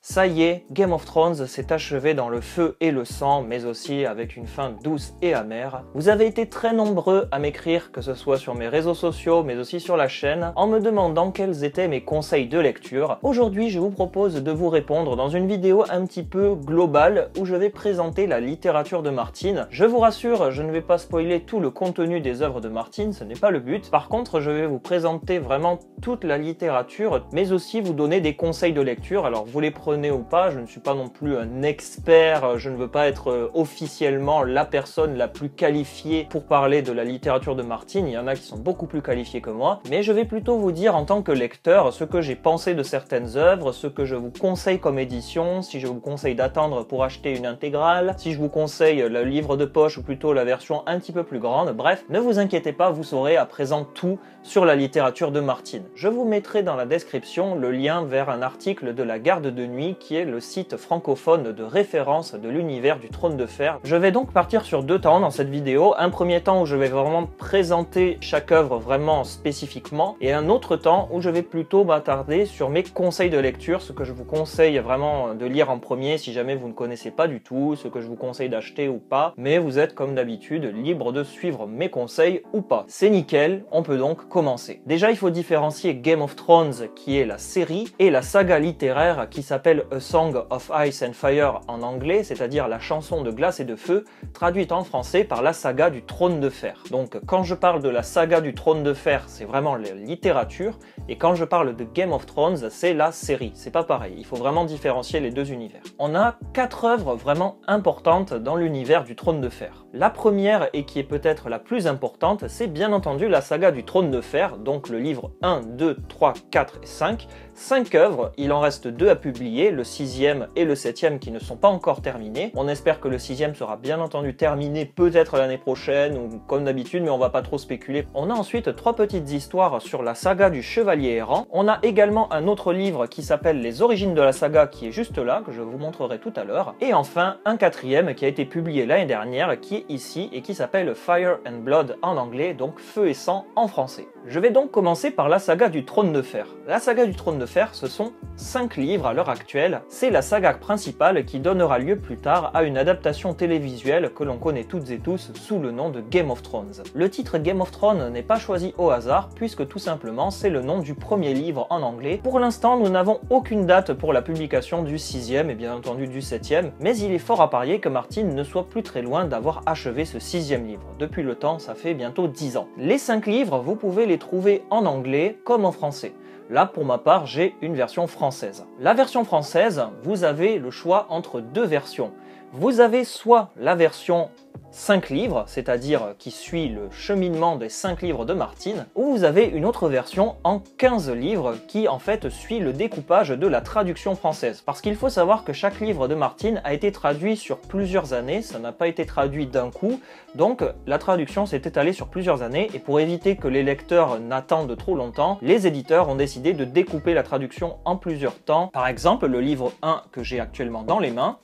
Ça y est, Game of Thrones s'est achevé dans le feu et le sang, mais aussi avec une fin douce et amère. Vous avez été très nombreux à m'écrire, que ce soit sur mes réseaux sociaux, mais aussi sur la chaîne, en me demandant quels étaient mes conseils de lecture. Aujourd'hui, je vous propose de vous répondre dans une vidéo un petit peu globale, où je vais présenter la littérature de Martin. Je vous rassure, je ne vais pas spoiler tout le contenu des œuvres de Martin, ce n'est pas le but. Par contre, je vais vous présenter vraiment toute la littérature, mais aussi vous donner des conseils de lecture. Alors, vous les prenez ou pas, je ne suis pas non plus un expert, je ne veux pas être officiellement la personne la plus qualifiée pour parler de la littérature de Martin, il y en a qui sont beaucoup plus qualifiés que moi, mais je vais plutôt vous dire en tant que lecteur ce que j'ai pensé de certaines œuvres, ce que je vous conseille comme édition, si je vous conseille d'attendre pour acheter une intégrale, si je vous conseille le livre de poche ou plutôt la version un petit peu plus grande, bref, ne vous inquiétez pas, vous saurez à présent tout sur la littérature de Martin. Je vous mettrai dans la description le lien vers un article de la Garde de Nuit qui est le site francophone de référence de l'univers du Trône de Fer. Je vais donc partir sur deux temps dans cette vidéo. Un premier temps où je vais vraiment présenter chaque œuvre vraiment spécifiquement et un autre temps où je vais plutôt m'attarder sur mes conseils de lecture, ce que je vous conseille vraiment de lire en premier si jamais vous ne connaissez pas du tout, ce que je vous conseille d'acheter ou pas, mais vous êtes comme d'habitude libre de suivre mes conseils ou pas. C'est nickel, on peut donc commencer. Déjà, il faut différencier Game of Thrones qui est la série et la saga littéraire qui s'appelle A Song of Ice and Fire en anglais, c'est-à-dire la chanson de glace et de feu, traduite en français par la saga du Trône de Fer. Donc quand je parle de la saga du Trône de Fer, c'est vraiment la littérature, et quand je parle de Game of Thrones, c'est la série. C'est pas pareil, il faut vraiment différencier les deux univers. On a 4 œuvres vraiment importantes dans l'univers du Trône de Fer. La première, et qui est peut-être la plus importante, c'est bien entendu la saga du Trône de Fer, donc le livre 1, 2, 3, 4 et 5. 5 œuvres, il en reste 2 à publier, le 6e et le 7e qui ne sont pas encore terminés. On espère que le 6e sera bien entendu terminé peut-être l'année prochaine ou comme d'habitude, mais on va pas trop spéculer. On a ensuite 3 petites histoires sur la saga du Chevalier Errant. On a également un autre livre qui s'appelle Les origines de la saga qui est juste là, que je vous montrerai tout à l'heure. Et enfin, un 4e qui a été publié l'année dernière, qui est ici et qui s'appelle Fire and Blood en anglais, donc Feu et Sang en français. Je vais donc commencer par la saga du Trône de Fer. La saga du Trône de Fer, ce sont 5 livres à l'heure actuelle. C'est la saga principale qui donnera lieu plus tard à une adaptation télévisuelle que l'on connaît toutes et tous sous le nom de Game of Thrones. Le titre Game of Thrones n'est pas choisi au hasard puisque tout simplement c'est le nom du premier livre en anglais. Pour l'instant, nous n'avons aucune date pour la publication du 6e et bien entendu du 7e, mais il est fort à parier que Martin ne soit plus très loin d'avoir achevé ce 6e livre. Depuis le temps, ça fait bientôt 10 ans. Les 5 livres, vous pouvez les trouver en anglais comme en français. Là, pour ma part, j'ai une version française. La version française, vous avez le choix entre 2 versions. Vous avez soit la version 5 livres, c'est-à-dire qui suit le cheminement des 5 livres de Martin, ou vous avez une autre version en 15 livres qui en fait suit le découpage de la traduction française. Parce qu'il faut savoir que chaque livre de Martin a été traduit sur plusieurs années, ça n'a pas été traduit d'un coup, donc la traduction s'est étalée sur plusieurs années, et pour éviter que les lecteurs n'attendent trop longtemps, les éditeurs ont décidé de découper la traduction en plusieurs temps. Par exemple, le livre 1 que j'ai actuellement dans les mains,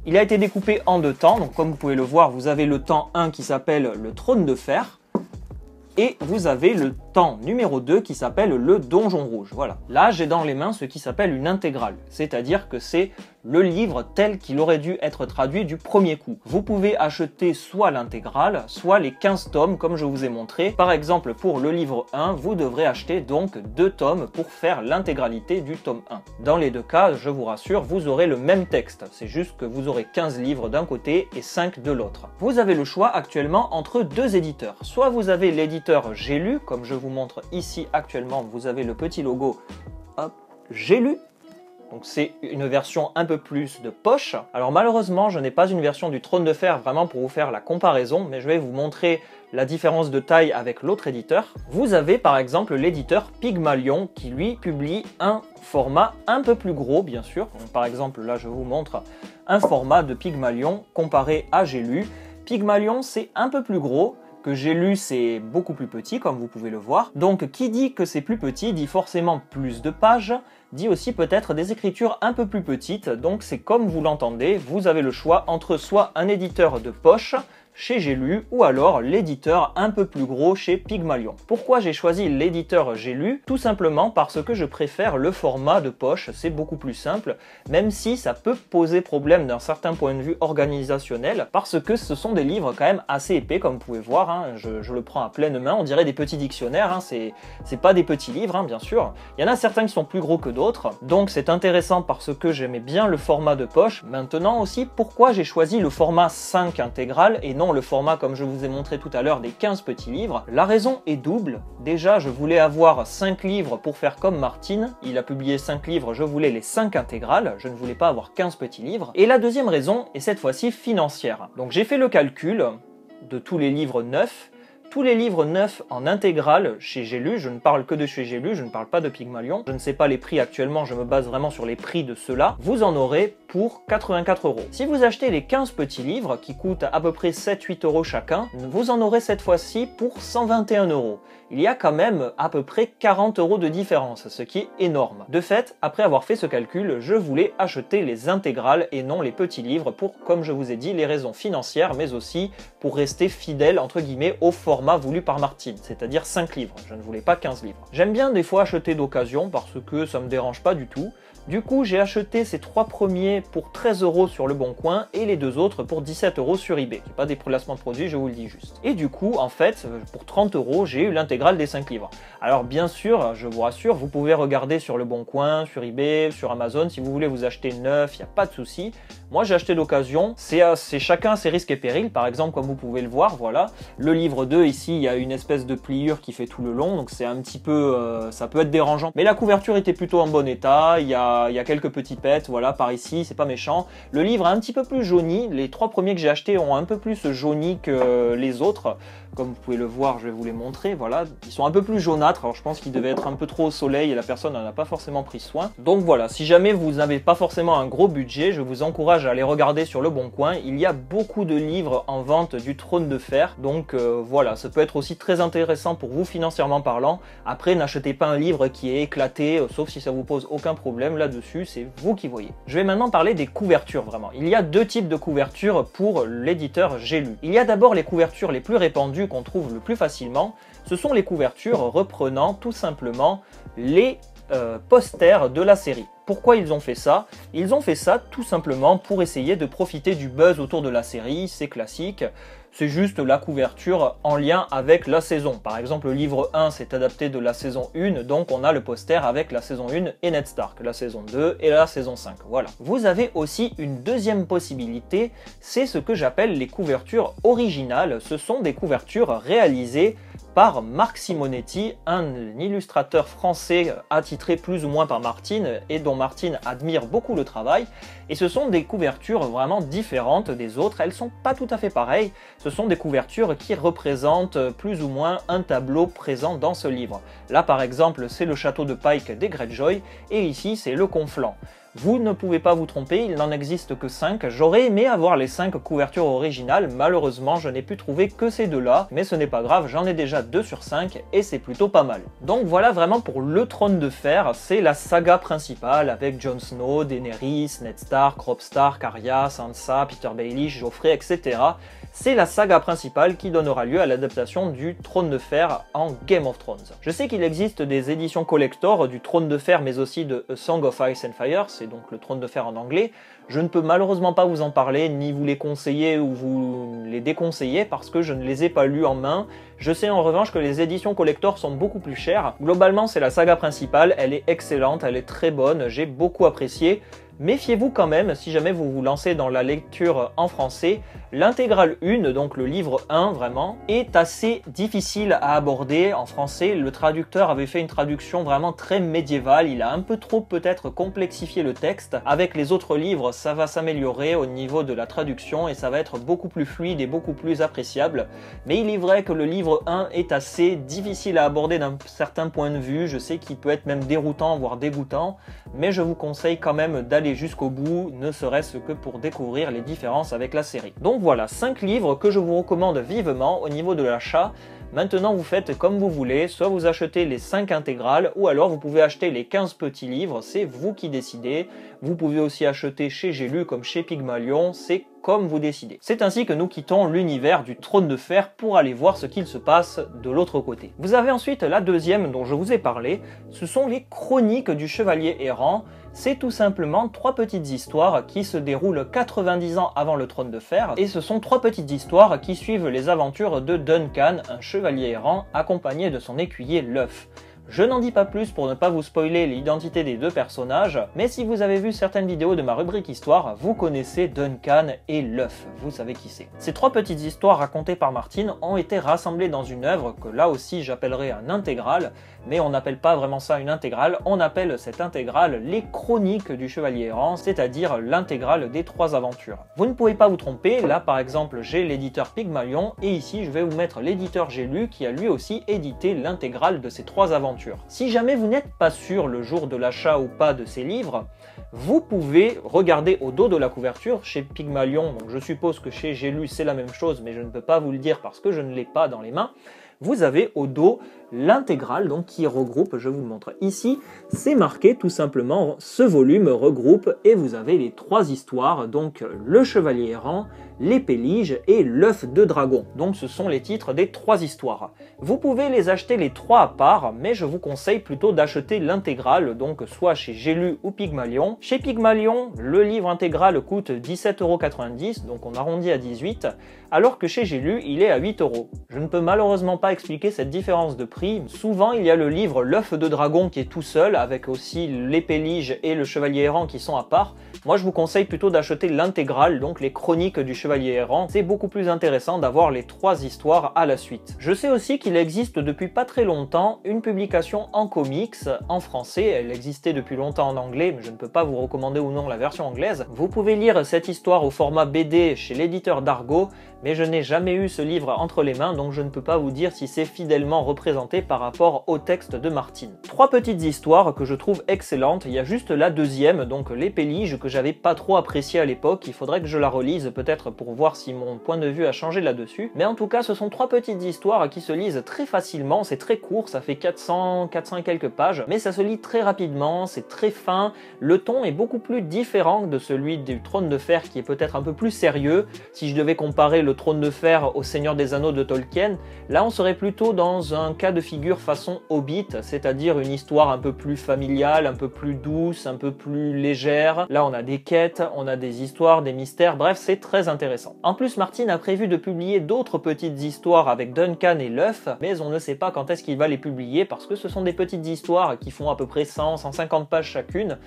il a été découpé en 2 temps, donc comme vous pouvez le voir, vous avez le temps 1 qui s'appelle le Trône de Fer, et vous avez le temps numéro 2 qui s'appelle le Donjon Rouge. Voilà. Là, j'ai dans les mains ce qui s'appelle une intégrale, c'est-à-dire que c'est le livre tel qu'il aurait dû être traduit du premier coup. Vous pouvez acheter soit l'intégrale, soit les 15 tomes comme je vous ai montré. Par exemple, pour le livre 1, vous devrez acheter donc 2 tomes pour faire l'intégralité du tome 1. Dans les 2 cas, je vous rassure, vous aurez le même texte. C'est juste que vous aurez 15 livres d'un côté et 5 de l'autre. Vous avez le choix actuellement entre 2 éditeurs. Soit vous avez l'éditeur J'ai lu, comme je vous montre ici actuellement, vous avez le petit logo, hop, J'ai lu. Donc c'est une version un peu plus de poche. Alors malheureusement, je n'ai pas une version du Trône de Fer vraiment pour vous faire la comparaison, mais je vais vous montrer la différence de taille avec l'autre éditeur. Vous avez par exemple l'éditeur Pygmalion qui lui publie un format un peu plus gros bien sûr. Donc, par exemple là je vous montre un format de Pygmalion comparé à J'ai lu. Pygmalion c'est un peu plus gros, que J'ai lu c'est beaucoup plus petit comme vous pouvez le voir. Donc qui dit que c'est plus petit dit forcément plus de pages, dit aussi peut-être des écritures un peu plus petites, donc c'est comme vous l'entendez, vous avez le choix entre soit un éditeur de poche, chez J'ai lu, ou alors l'éditeur un peu plus gros chez Pygmalion. Pourquoi j'ai choisi l'éditeur J'ai lu? Tout simplement parce que je préfère le format de poche, c'est beaucoup plus simple, même si ça peut poser problème d'un certain point de vue organisationnel, parce que ce sont des livres quand même assez épais, comme vous pouvez voir, hein. Je le prends à pleine main, on dirait des petits dictionnaires, hein. C'est pas des petits livres, hein, bien sûr. Il y en a certains qui sont plus gros que d'autres, donc c'est intéressant parce que j'aimais bien le format de poche. Maintenant aussi, pourquoi j'ai choisi le format 5 intégral et non le format comme je vous ai montré tout à l'heure des 15 petits livres? La raison est double. Déjà, je voulais avoir 5 livres pour faire comme Martine. Il a publié 5 livres, je voulais les 5 intégrales. Je ne voulais pas avoir 15 petits livres. Et la deuxième raison est cette fois-ci financière. Donc j'ai fait le calcul de tous les livres neufs. Tous les livres neufs en intégrale chez J'ai lu, je ne parle que de chez J'ai lu, je ne parle pas de Pygmalion, je ne sais pas les prix actuellement, je me base vraiment sur les prix de ceux-là, vous en aurez pour 84 €. Si vous achetez les 15 petits livres, qui coûtent à peu près 7-8 € chacun, vous en aurez cette fois-ci pour 121 €. Il y a quand même à peu près 40 € de différence, ce qui est énorme. De fait, après avoir fait ce calcul, je voulais acheter les intégrales et non les petits livres pour, comme je vous ai dit, les raisons financières, mais aussi pour rester fidèle, entre guillemets, au format voulu par Martine, c'est-à-dire 5 livres. Je ne voulais pas 15 livres. J'aime bien des fois acheter d'occasion parce que ça me dérange pas du tout. Du coup, j'ai acheté ces 3 premiers pour 13 € sur le Bon Coin et les 2 autres pour 17 € sur eBay. C'est pas des placements de produits, je vous le dis juste. Et du coup, en fait, pour 30 €, j'ai eu l'intégrale des 5 livres. Alors bien sûr, je vous rassure, vous pouvez regarder sur le Bon Coin, sur eBay, sur Amazon, si vous voulez vous acheter neuf, il n'y a pas de souci. Moi, j'ai acheté d'occasion, c'est chacun ses risques et périls. Par exemple, comme vous pouvez le voir, voilà, le livre 2, ici, il y a une espèce de pliure qui fait tout le long, donc c'est un petit peu, ça peut être dérangeant. Mais la couverture était plutôt en bon état, il y a quelques petits pets, voilà, par ici, c'est pas méchant. Le livre est un petit peu plus jauni, les 3 premiers que j'ai achetés ont un peu plus jauni que les autres. Comme vous pouvez le voir, je vais vous les montrer, voilà, ils sont un peu plus jaunâtres, alors je pense qu'ils devaient être un peu trop au soleil et la personne n'en a pas forcément pris soin. Donc voilà, si jamais vous n'avez pas forcément un gros budget, je vous encourage à aller regarder sur le Bon Coin, il y a beaucoup de livres en vente du Trône de Fer, donc voilà, ça peut être aussi très intéressant pour vous financièrement parlant. Après, n'achetez pas un livre qui est éclaté, sauf si ça vous pose aucun problème là-dessus, c'est vous qui voyez. Je vais maintenant parler des couvertures vraiment. Il y a 2 types de couvertures pour l'éditeur J'ai lu. Il y a d'abord les couvertures les plus répandues qu'on trouve le plus facilement, ce sont les couvertures reprenant tout simplement les posters de la série. Pourquoi ils ont fait ça? Ils ont fait ça tout simplement pour essayer de profiter du buzz autour de la série, c'est classique. C'est juste la couverture en lien avec la saison. Par exemple, le livre 1 s'est adapté de la saison 1, donc on a le poster avec la saison 1 et Ned Stark, la saison 2 et la saison 5, voilà. Vous avez aussi une deuxième possibilité, c'est ce que j'appelle les couvertures originales. Ce sont des couvertures réalisées par Marc Simonetti, un illustrateur français attitré plus ou moins par Martine et dont Martine admire beaucoup le travail. Et ce sont des couvertures vraiment différentes des autres, elles sont pas tout à fait pareilles. Ce sont des couvertures qui représentent plus ou moins un tableau présent dans ce livre. Là par exemple, c'est le château de Pike des Greyjoy et ici c'est le Conflent. Vous ne pouvez pas vous tromper, il n'en existe que 5. J'aurais aimé avoir les 5 couvertures originales, malheureusement je n'ai pu trouver que ces 2-là, mais ce n'est pas grave, j'en ai déjà 2 sur 5 et c'est plutôt pas mal. Donc voilà vraiment pour le Trône de Fer, c'est la saga principale avec Jon Snow, Daenerys, Ned Stark, Robb Stark, Arya, Sansa, Peter Baelish, Joffrey, etc. C'est la saga principale qui donnera lieu à l'adaptation du Trône de Fer en Game of Thrones. Je sais qu'il existe des éditions collector du Trône de Fer mais aussi de A Song of Ice and Fire, c'est donc le Trône de Fer en anglais. Je ne peux malheureusement pas vous en parler, ni vous les conseiller ou vous les déconseiller parce que je ne les ai pas lus en main. Je sais en revanche que les éditions collector sont beaucoup plus chères. Globalement, c'est la saga principale, elle est excellente, elle est très bonne, j'ai beaucoup apprécié. Méfiez-vous quand même si jamais vous vous lancez dans la lecture en français. L'intégrale 1, donc le livre 1 vraiment, est assez difficile à aborder en français. Le traducteur avait fait une traduction vraiment très médiévale, il a un peu trop peut-être complexifié le texte. Avec les autres livres, ça va s'améliorer au niveau de la traduction et ça va être beaucoup plus fluide et beaucoup plus appréciable. Mais il est vrai que le livre 1 est assez difficile à aborder d'un certain point de vue. Je sais qu'il peut être même déroutant, voire dégoûtant, mais je vous conseille quand même d'aller aller jusqu'au bout, ne serait-ce que pour découvrir les différences avec la série. Donc voilà, 5 livres que je vous recommande vivement au niveau de l'achat. Maintenant vous faites comme vous voulez, soit vous achetez les 5 intégrales, ou alors vous pouvez acheter les 15 petits livres, c'est vous qui décidez. Vous pouvez aussi acheter chez J'ai lu comme chez Pygmalion, c'est comme vous décidez. C'est ainsi que nous quittons l'univers du Trône de Fer pour aller voir ce qu'il se passe de l'autre côté. Vous avez ensuite la deuxième dont je vous ai parlé, ce sont les Chroniques du Chevalier Errant. C'est tout simplement 3 petites histoires qui se déroulent 90 ans avant le Trône de Fer, et ce sont 3 petites histoires qui suivent les aventures de Duncan, un chevalier errant accompagné de son écuyer Luff. Je n'en dis pas plus pour ne pas vous spoiler l'identité des 2 personnages, mais si vous avez vu certaines vidéos de ma rubrique histoire, vous connaissez Duncan et Luff, vous savez qui c'est. Ces 3 petites histoires racontées par Martin ont été rassemblées dans une œuvre que là aussi j'appellerai un intégral, mais on n'appelle pas vraiment ça une intégrale, on appelle cette intégrale les Chroniques du Chevalier Errant, c'est-à-dire l'intégrale des 3 aventures. Vous ne pouvez pas vous tromper, là par exemple j'ai l'éditeur Pygmalion, et ici je vais vous mettre l'éditeur J'ai lu qui a lui aussi édité l'intégrale de ces 3 aventures. Si jamais vous n'êtes pas sûr le jour de l'achat ou pas de ces livres, vous pouvez regarder au dos de la couverture chez Pygmalion, donc je suppose que chez J'ai lu c'est la même chose, mais je ne peux pas vous le dire parce que je ne l'ai pas dans les mains. Vous avez au dos l'intégrale donc qui regroupe, je vous le montre ici, c'est marqué tout simplement ce volume regroupe, et vous avez les 3 histoires, donc le Chevalier Errant, l'Épée Lige et l'œuf de dragon. Donc ce sont les titres des 3 histoires. Vous pouvez les acheter les 3 à part, mais je vous conseille plutôt d'acheter l'intégrale, donc soit chez J'ai lu ou Pygmalion. Chez Pygmalion, le livre intégral coûte 17,90 €, donc on arrondit à 18, alors que chez J'ai lu, il est à 8 €. Je ne peux malheureusement pas expliquer cette différence de prix. Souvent, il y a le livre L'œuf de dragon qui est tout seul, avec aussi l'Épée Lige et le Chevalier Errant qui sont à part. Moi, je vous conseille plutôt d'acheter l'intégrale, donc les Chroniques du Chevalier Errant. C'est beaucoup plus intéressant d'avoir les 3 histoires à la suite. Je sais aussi qu'il existe depuis pas très longtemps une publication en comics en français. Elle existait depuis longtemps en anglais, mais je ne peux pas vous recommander ou non la version anglaise. Vous pouvez lire cette histoire au format BD chez l'éditeur Dargo, mais je n'ai jamais eu ce livre entre les mains, donc je ne peux pas vous dire si c'est fidèlement représenté par rapport au texte de Martin. 3 petites histoires que je trouve excellentes. Il y a juste la deuxième, donc l'Épée Lige, que j'avais pas trop appréciée à l'époque. Il faudrait que je la relise peut-être pour voir si mon point de vue a changé là-dessus. Mais en tout cas, ce sont 3 petites histoires qui se lisent très facilement. C'est très court, ça fait 400 et quelques pages, mais ça se lit très rapidement, c'est très fin. Le ton est beaucoup plus différent de celui du Trône de Fer qui est peut-être un peu plus sérieux. Si je devais comparer le Trône de Fer au Seigneur des Anneaux de Tolkien, là on serait plutôt dans un cas de figure façon Hobbit, c'est-à-dire une histoire un peu plus familiale, un peu plus douce, un peu plus légère. Là on a des quêtes, on a des histoires, des mystères, bref c'est très intéressant. En plus Martin a prévu de publier d'autres petites histoires avec Duncan et Luff, mais on ne sait pas quand est-ce qu'il va les publier parce que ce sont des petites histoires qui font à peu près 100-150 pages chacune.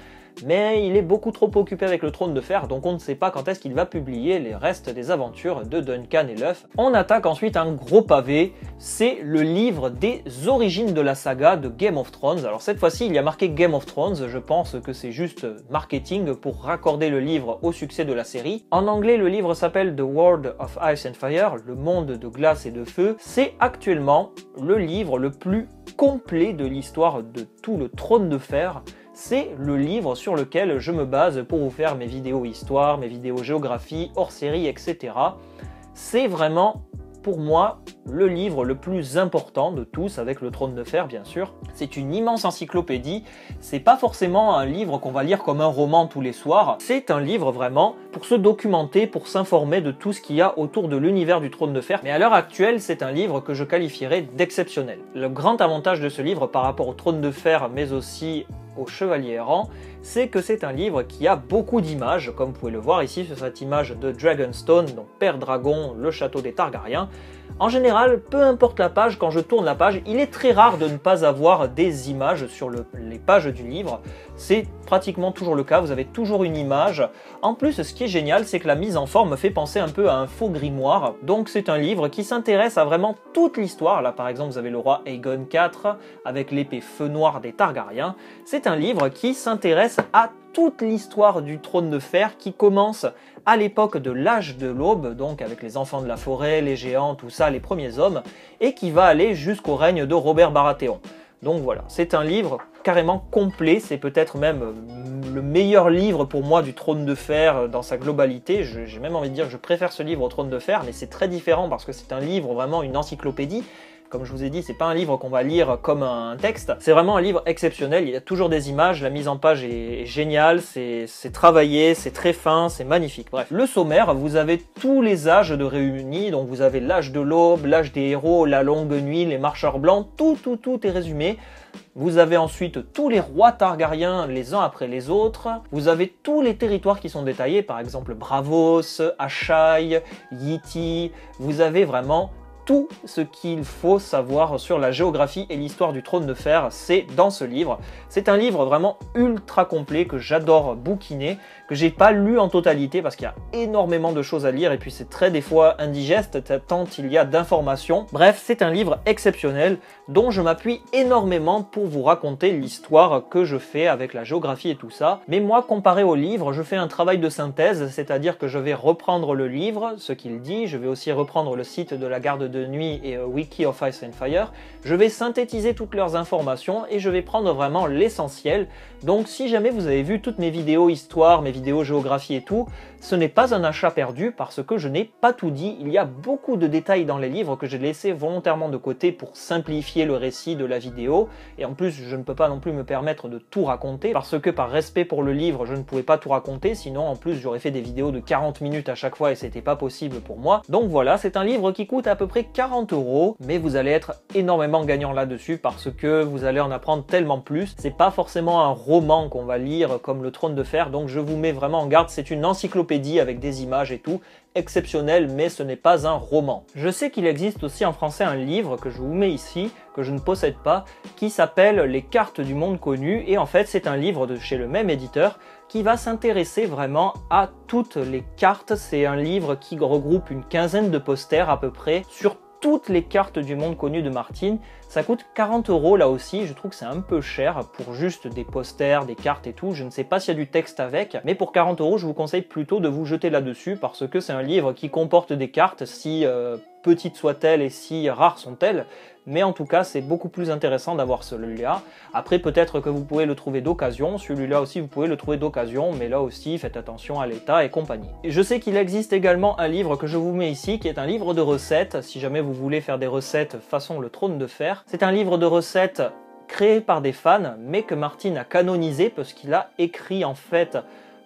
Mais il est beaucoup trop occupé avec le Trône de Fer, donc on ne sait pas quand est-ce qu'il va publier les restes des aventures de Duncan et Luff. On attaque ensuite un gros pavé, c'est le livre des origines de la saga de Game of Thrones. Alors cette fois-ci, il y a marqué Game of Thrones, je pense que c'est juste marketing pour raccorder le livre au succès de la série. En anglais, le livre s'appelle The World of Ice and Fire, le monde de glace et de feu. C'est actuellement le livre le plus complet de l'histoire de tout le Trône de Fer. C'est le livre sur lequel je me base pour vous faire mes vidéos histoire, mes vidéos géographie, hors série, etc. C'est vraiment, pour moi, le livre le plus important de tous, avec le Trône de Fer bien sûr. C'est une immense encyclopédie, c'est pas forcément un livre qu'on va lire comme un roman tous les soirs, c'est un livre vraiment pour se documenter, pour s'informer de tout ce qu'il y a autour de l'univers du Trône de Fer. Mais à l'heure actuelle, c'est un livre que je qualifierais d'exceptionnel. Le grand avantage de ce livre par rapport au Trône de Fer, mais aussi au Chevalier Errant, c'est que c'est un livre qui a beaucoup d'images, comme vous pouvez le voir ici sur cette image de Dragonstone, donc Père Dragon, le château des Targaryens. En général, peu importe la page, quand je tourne la page, il est très rare de ne pas avoir des images sur les pages du livre. C'est pratiquement toujours le cas, vous avez toujours une image. En plus, ce qui est génial, c'est que la mise en forme me fait penser un peu à un faux grimoire. Donc c'est un livre qui s'intéresse à vraiment toute l'histoire. Là par exemple, vous avez le roi Aegon IV avec l'épée feu noir des Targaryens. C'est un livre qui s'intéresse à toute l'histoire du Trône de Fer qui commence à l'époque de l'âge de l'aube, donc avec les enfants de la forêt, les géants, tout ça, les premiers hommes, et qui va aller jusqu'au règne de Robert Baratheon. Donc voilà, c'est un livre carrément complet, c'est peut-être même le meilleur livre pour moi du Trône de Fer dans sa globalité. J'ai même envie de dire que je préfère ce livre au Trône de Fer, mais c'est très différent parce que c'est un livre vraiment une encyclopédie. Comme je vous ai dit, c'est pas un livre qu'on va lire comme un texte, c'est vraiment un livre exceptionnel, il y a toujours des images, la mise en page est géniale, c'est travaillé, c'est très fin, c'est magnifique. Bref, le sommaire, vous avez tous les âges de réunis, donc vous avez l'âge de l'aube, l'âge des héros, la longue nuit, les marcheurs blancs, tout est résumé. Vous avez ensuite tous les rois Targaryens les uns après les autres. Vous avez tous les territoires qui sont détaillés, par exemple Braavos, Asshai, Yiti. Vous avez vraiment tout ce qu'il faut savoir sur la géographie et l'histoire du Trône de Fer, c'est dans ce livre. C'est un livre vraiment ultra complet que j'adore bouquiner, que j'ai pas lu en totalité parce qu'il y a énormément de choses à lire et puis c'est très des fois indigeste tant il y a d'informations. Bref, c'est un livre exceptionnel dont je m'appuie énormément pour vous raconter l'histoire que je fais avec la géographie et tout ça. Mais moi, comparé au livre, je fais un travail de synthèse, c'est-à-dire que je vais reprendre le livre, ce qu'il dit, je vais aussi reprendre le site de la garde de nuit et Wiki of Ice and Fire, je vais synthétiser toutes leurs informations et je vais prendre vraiment l'essentiel. Donc si jamais vous avez vu toutes mes vidéos histoire, mes vidéos géographie et tout, ce n'est pas un achat perdu parce que je n'ai pas tout dit. Il y a beaucoup de détails dans les livres que j'ai laissés volontairement de côté pour simplifier le récit de la vidéo. Et en plus, je ne peux pas non plus me permettre de tout raconter parce que par respect pour le livre, je ne pouvais pas tout raconter. Sinon, en plus, j'aurais fait des vidéos de 40 minutes à chaque fois et c'était pas possible pour moi. Donc voilà, c'est un livre qui coûte à peu près 40 €, mais vous allez être énormément gagnant là-dessus parce que vous allez en apprendre tellement plus. C'est pas forcément un roman qu'on va lire comme le Trône de Fer, donc je vous mets vraiment en garde. C'est une encyclopédie avec des images et tout, exceptionnel, mais ce n'est pas un roman. Je sais qu'il existe aussi en français un livre que je vous mets ici, que je ne possède pas, qui s'appelle Les cartes du monde connu, et en fait c'est un livre de chez le même éditeur qui va s'intéresser vraiment à toutes les cartes. C'est un livre qui regroupe une quinzaine de posters à peu près sur toutes les cartes du monde connu de Martin. Ça coûte 40 € là aussi, je trouve que c'est un peu cher pour juste des posters, des cartes et tout. Je ne sais pas s'il y a du texte avec, mais pour 40 € je vous conseille plutôt de vous jeter là-dessus parce que c'est un livre qui comporte des cartes, si petites soient-elles et si rares sont-elles. Mais en tout cas, c'est beaucoup plus intéressant d'avoir celui-là. Après, peut-être que vous pouvez le trouver d'occasion. Celui-là aussi, vous pouvez le trouver d'occasion, mais là aussi, faites attention à l'état et compagnie. Et je sais qu'il existe également un livre que je vous mets ici, qui est un livre de recettes, si jamais vous voulez faire des recettes façon le Trône de Fer. C'est un livre de recettes créé par des fans, mais que Martin a canonisé, parce qu'il a écrit en fait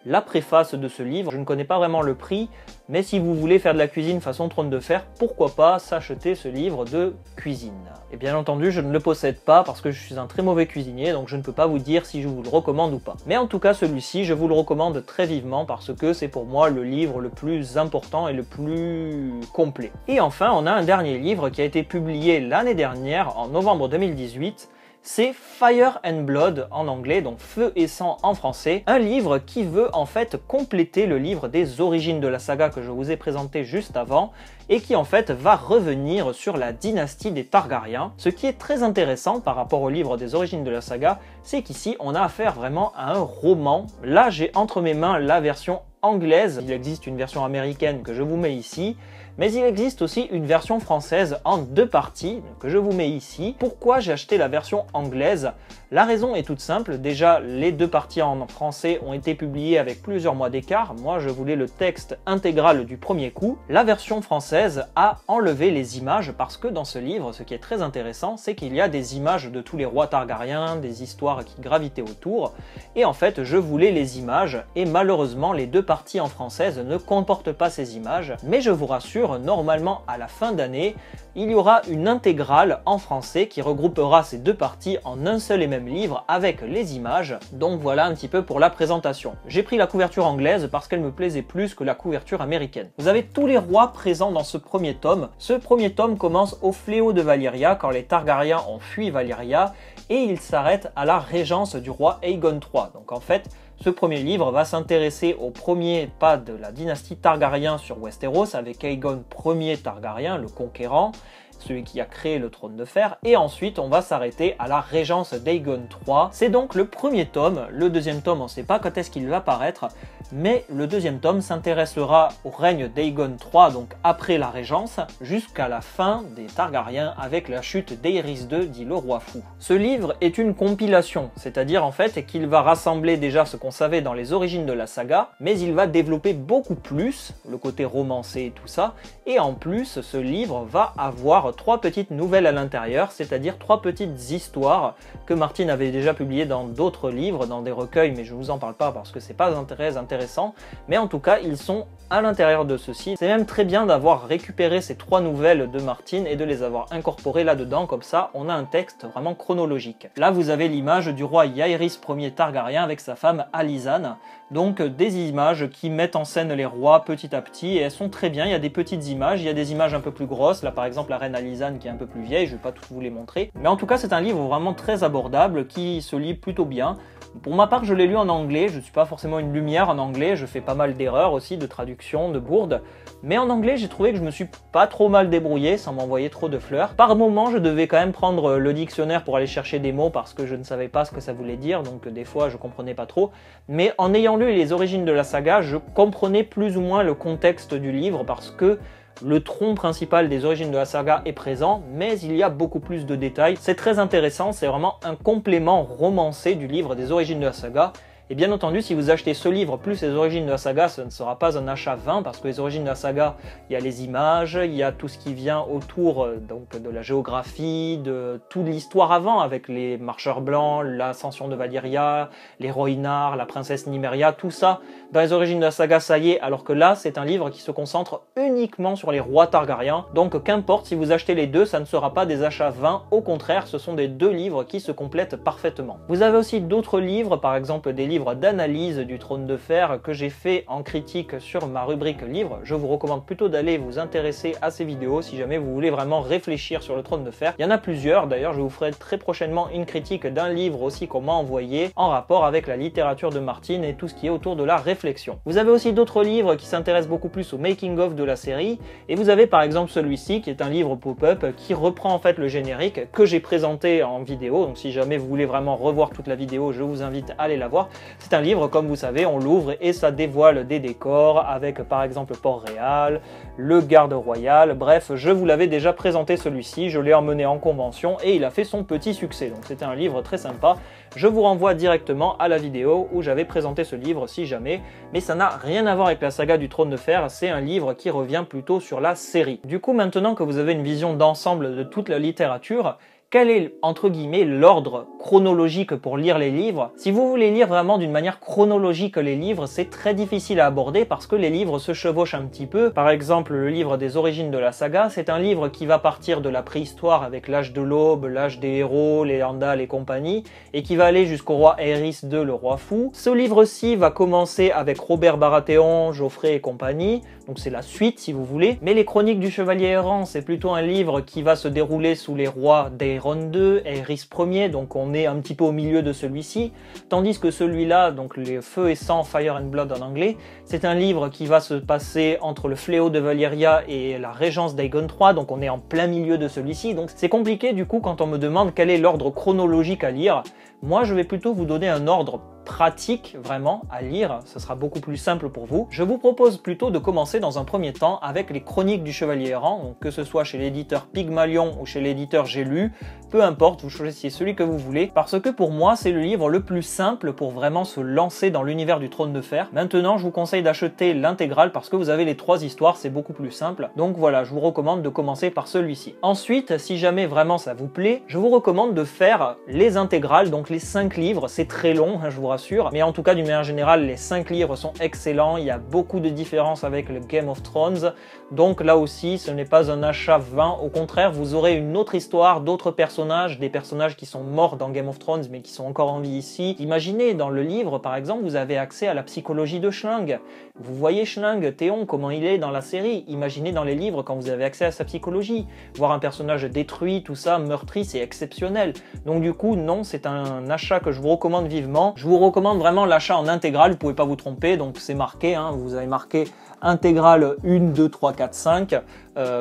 la préface de ce livre. Je ne connais pas vraiment le prix, mais si vous voulez faire de la cuisine façon Trône de Fer, pourquoi pas s'acheter ce livre de cuisine. Et bien entendu, je ne le possède pas parce que je suis un très mauvais cuisinier, donc je ne peux pas vous dire si je vous le recommande ou pas. Mais en tout cas, celui-ci, je vous le recommande très vivement parce que c'est pour moi le livre le plus important et le plus complet. Et enfin, on a un dernier livre qui a été publié l'année dernière, en novembre 2018, c'est Fire and Blood en anglais, donc Feu et Sang en français. Un livre qui veut en fait compléter le livre des origines de la saga que je vous ai présenté juste avant et qui en fait va revenir sur la dynastie des Targaryens. Ce qui est très intéressant par rapport au livre des origines de la saga, c'est qu'ici on a affaire vraiment à un roman. Là j'ai entre mes mains la version anglaise, il existe une version américaine que je vous mets ici, mais il existe aussi une version française en 2 parties que je vous mets ici. Pourquoi j'ai acheté la version anglaise? La raison est toute simple. Déjà, les 2 parties en français ont été publiées avec plusieurs mois d'écart. Moi, je voulais le texte intégral du premier coup. La version française a enlevé les images parce que dans ce livre, ce qui est très intéressant, c'est qu'il y a des images de tous les rois Targaryens, des histoires qui gravitaient autour. Et en fait, je voulais les images et malheureusement, les 2 parties en française ne comportent pas ces images. Mais je vous rassure, normalement à la fin d'année, il y aura une intégrale en français qui regroupera ces 2 parties en un seul et même livre avec les images. Donc voilà un petit peu pour la présentation. J'ai pris la couverture anglaise parce qu'elle me plaisait plus que la couverture américaine. Vous avez tous les rois présents dans ce premier tome. Ce premier tome commence au fléau de Valyria quand les Targaryens ont fui Valyria et il s'arrête à la régence du roi Aegon III. Donc en fait, ce premier livre va s'intéresser au premier pas de la dynastie Targaryen sur Westeros avec Aegon Ier Targaryen, le conquérant. celui qui a créé le trône de fer, et ensuite on va s'arrêter à la régence d'Aegon III. C'est donc le premier tome, le deuxième tome on ne sait pas quand est-ce qu'il va paraître, mais le deuxième tome s'intéressera au règne d'Aegon III, donc après la régence, jusqu'à la fin des Targaryens avec la chute d'Aerys II, dit le roi fou. Ce livre est une compilation, c'est-à-dire en fait qu'il va rassembler déjà ce qu'on savait dans les origines de la saga, mais il va développer beaucoup plus le côté romancé et tout ça, et en plus ce livre va avoir 3 petites nouvelles à l'intérieur, c'est-à-dire 3 petites histoires que Martin avait déjà publiées dans d'autres livres, dans des recueils, mais je vous en parle pas parce que c'est pas très intéressant, mais en tout cas ils sont à l'intérieur de ceci. C'est même très bien d'avoir récupéré ces 3 nouvelles de Martin et de les avoir incorporées là-dedans, comme ça on a un texte vraiment chronologique. Là vous avez l'image du roi Jaehaerys Ier Targaryen avec sa femme Alysanne, donc des images qui mettent en scène les rois petit à petit, et elles sont très bien. Il y a des petites images, il y a des images un peu plus grosses, là par exemple la reine Alysanne qui est un peu plus vieille, je vais pas tout vous les montrer, mais en tout cas c'est un livre vraiment très abordable qui se lit plutôt bien. Pour ma part, je l'ai lu en anglais, je ne suis pas forcément une lumière en anglais, je fais pas mal d'erreurs aussi, de traduction, de bourdes, mais en anglais j'ai trouvé que je me suis pas trop mal débrouillé sans m'envoyer trop de fleurs. Par moment je devais quand même prendre le dictionnaire pour aller chercher des mots parce que je ne savais pas ce que ça voulait dire, donc des fois je comprenais pas trop, mais en ayant lu les origines de la saga, je comprenais plus ou moins le contexte du livre parce que le tronc principal des origines de la saga est présent, mais il y a beaucoup plus de détails. C'est très intéressant, c'est vraiment un complément romancé du livre des origines de la saga. Et bien entendu, si vous achetez ce livre plus les origines de la saga, ce ne sera pas un achat vain, parce que les origines de la saga, il y a les images, il y a tout ce qui vient autour donc de la géographie, de toute l'histoire avant, avec les marcheurs blancs, l'ascension de Valyria, les Rhoynar, la princesse Nymeria, tout ça. Dans les origines de la saga, ça y est, alors que là, c'est un livre qui se concentre uniquement sur les rois Targaryens. Donc qu'importe, si vous achetez les deux, ça ne sera pas des achats vains, au contraire, ce sont des 2 livres qui se complètent parfaitement. Vous avez aussi d'autres livres, par exemple des livres d'analyse du trône de fer que j'ai fait en critique sur ma rubrique livre. Je vous recommande plutôt d'aller vous intéresser à ces vidéos si jamais vous voulez vraiment réfléchir sur le trône de fer. Il y en a plusieurs, d'ailleurs je vous ferai très prochainement une critique d'un livre aussi qu'on m'a envoyé en rapport avec la littérature de Martin et tout ce qui est autour de la réflexion. Vous avez aussi d'autres livres qui s'intéressent beaucoup plus au making of de la série, et vous avez par exemple celui-ci qui est un livre pop-up qui reprend en fait le générique que j'ai présenté en vidéo, donc si jamais vous voulez vraiment revoir toute la vidéo, je vous invite à aller la voir. C'est un livre, comme vous savez, on l'ouvre et ça dévoile des décors avec par exemple Port-Réal, le garde royal, bref, je vous l'avais déjà présenté celui-ci, je l'ai emmené en convention et il a fait son petit succès, donc c'était un livre très sympa. Je vous renvoie directement à la vidéo où j'avais présenté ce livre si jamais, mais ça n'a rien à voir avec la saga du trône de fer, c'est un livre qui revient plutôt sur la série. Du coup, maintenant que vous avez une vision d'ensemble de toute la littérature, quel est, entre guillemets, l'ordre chronologique pour lire les livres? Si vous voulez lire vraiment d'une manière chronologique les livres, c'est très difficile à aborder parce que les livres se chevauchent un petit peu. Par exemple, le livre des origines de la saga, c'est un livre qui va partir de la préhistoire avec l'âge de l'aube, l'âge des héros, les Andals et compagnie, et qui va aller jusqu'au roi Aerys II, le roi fou. Ce livre-ci va commencer avec Robert Baratheon, Geoffrey et compagnie, donc c'est la suite si vous voulez. Mais les Chroniques du Chevalier Errant, c'est plutôt un livre qui va se dérouler sous les rois d'Aeron II, Aerys Ier, donc on est un petit peu au milieu de celui-ci, tandis que celui-là, donc les Feux et Sang, Fire and Blood en anglais, c'est un livre qui va se passer entre le fléau de Valyria et la régence d'Aegon III, donc on est en plein milieu de celui-ci, donc c'est compliqué du coup quand on me demande quel est l'ordre chronologique à lire. Moi je vais plutôt vous donner un ordre pratique vraiment à lire, ce sera beaucoup plus simple pour vous. Je vous propose plutôt de commencer dans un premier temps avec les Chroniques du Chevalier Errant, donc que ce soit chez l'éditeur Pygmalion ou chez l'éditeur J'ai lu, peu importe, vous choisissez celui que vous voulez, parce que pour moi c'est le livre le plus simple pour vraiment se lancer dans l'univers du Trône de Fer. Maintenant je vous conseille d'acheter l'intégrale parce que vous avez les 3 histoires, c'est beaucoup plus simple, donc voilà, je vous recommande de commencer par celui-ci. Ensuite, si jamais vraiment ça vous plaît, je vous recommande de faire les intégrales, donc les 5 livres, c'est très long, je vous rassure, mais en tout cas d'une manière générale les 5 livres sont excellents, il y a beaucoup de différences avec le Game of Thrones, donc là aussi ce n'est pas un achat vain, au contraire vous aurez une autre histoire, d'autres personnages, des personnages qui sont morts dans Game of Thrones mais qui sont encore en vie ici. Imaginez dans le livre par exemple vous avez accès à la psychologie de Schling, vous voyez Schling, Théon, comment il est dans la série, imaginez dans les livres quand vous avez accès à sa psychologie, voir un personnage détruit, tout ça, meurtri, c'est exceptionnel. Donc du coup non, c'est un achat que je vous recommande vivement, je vous recommande vraiment l'achat en intégrale, vous pouvez pas vous tromper, donc c'est marqué, hein, vous avez marqué intégrale 1, 2, 3, 4, 5,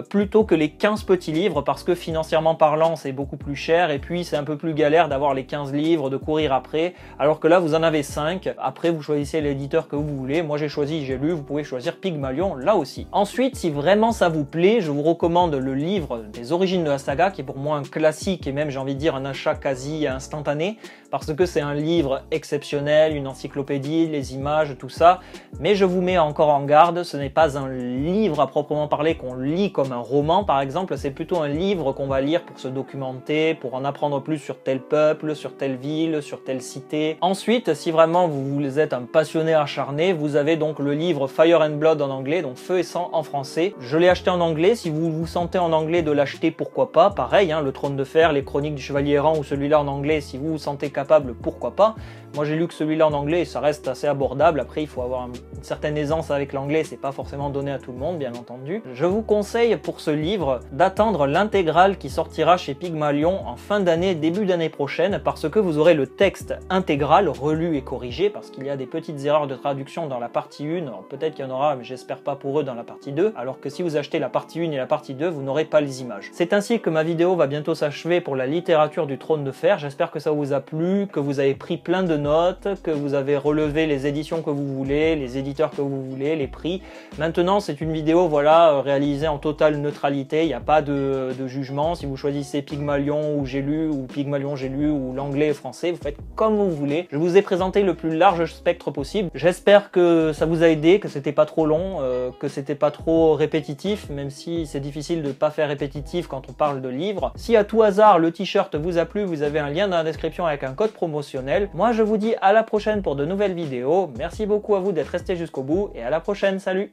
plutôt que les 15 petits livres, parce que financièrement parlant c'est beaucoup plus cher, et puis c'est un peu plus galère d'avoir les 15 livres, de courir après, alors que là vous en avez 5, après vous choisissez l'éditeur que vous voulez, moi j'ai choisi J'ai lu, vous pouvez choisir Pygmalion là aussi. Ensuite, si vraiment ça vous plaît, je vous recommande le livre des origines de la saga, qui est pour moi un classique, et même j'ai envie de dire un achat quasi instantané, parce que c'est un livre exceptionnel, une encyclopédie, les images, tout ça, mais je vous mets encore en garde, ce n'est pas un livre à proprement parler qu'on lit comme un roman par exemple, c'est plutôt un livre qu'on va lire pour se documenter, pour en apprendre plus sur tel peuple, sur telle ville, sur telle cité. Ensuite, si vraiment vous êtes un passionné acharné, vous avez donc le livre Fire and Blood en anglais, donc Feu et Sang en français. Je l'ai acheté en anglais, si vous vous sentez en anglais de l'acheter, pourquoi pas, pareil, hein, le Trône de Fer, les Chroniques du Chevalier Errant ou celui-là en anglais, si vous vous sentez capable, pourquoi pas. Moi j'ai lu que celui-là en anglais et ça reste assez abordable, après il faut avoir une certaine aisance avec l'anglais, c'est pas forcément donné à tout le monde bien entendu. Je vous conseille pour ce livre d'attendre l'intégrale qui sortira chez Pygmalion en fin d'année, début d'année prochaine, parce que vous aurez le texte intégral relu et corrigé, parce qu'il y a des petites erreurs de traduction dans la partie 1, peut-être qu'il y en aura mais j'espère pas pour eux dans la partie 2, alors que si vous achetez la partie 1 et la partie 2, vous n'aurez pas les images. C'est ainsi que ma vidéo va bientôt s'achever pour la littérature du Trône de Fer, j'espère que ça vous a plu, que vous avez pris plein de notes, que vous avez relevé les éditions que vous voulez, les éditeurs que vous voulez, les prix. Maintenant c'est une vidéo voilà réalisée en totale neutralité, il n'y a pas de jugement, si vous choisissez Pygmalion ou J'ai lu, ou Pygmalion J'ai lu, ou l'anglais et français, vous faites comme vous voulez. Je vous ai présenté le plus large spectre possible, j'espère que ça vous a aidé, que c'était pas trop long, que c'était pas trop répétitif, même si c'est difficile de pas faire répétitif quand on parle de livres. Si à tout hasard le t-shirt vous a plu, vous avez un lien dans la description avec un code promotionnel. Moi je vous dis à la prochaine pour de nouvelles vidéos, merci beaucoup à vous d'être restés jusqu'au bout et à la prochaine, salut!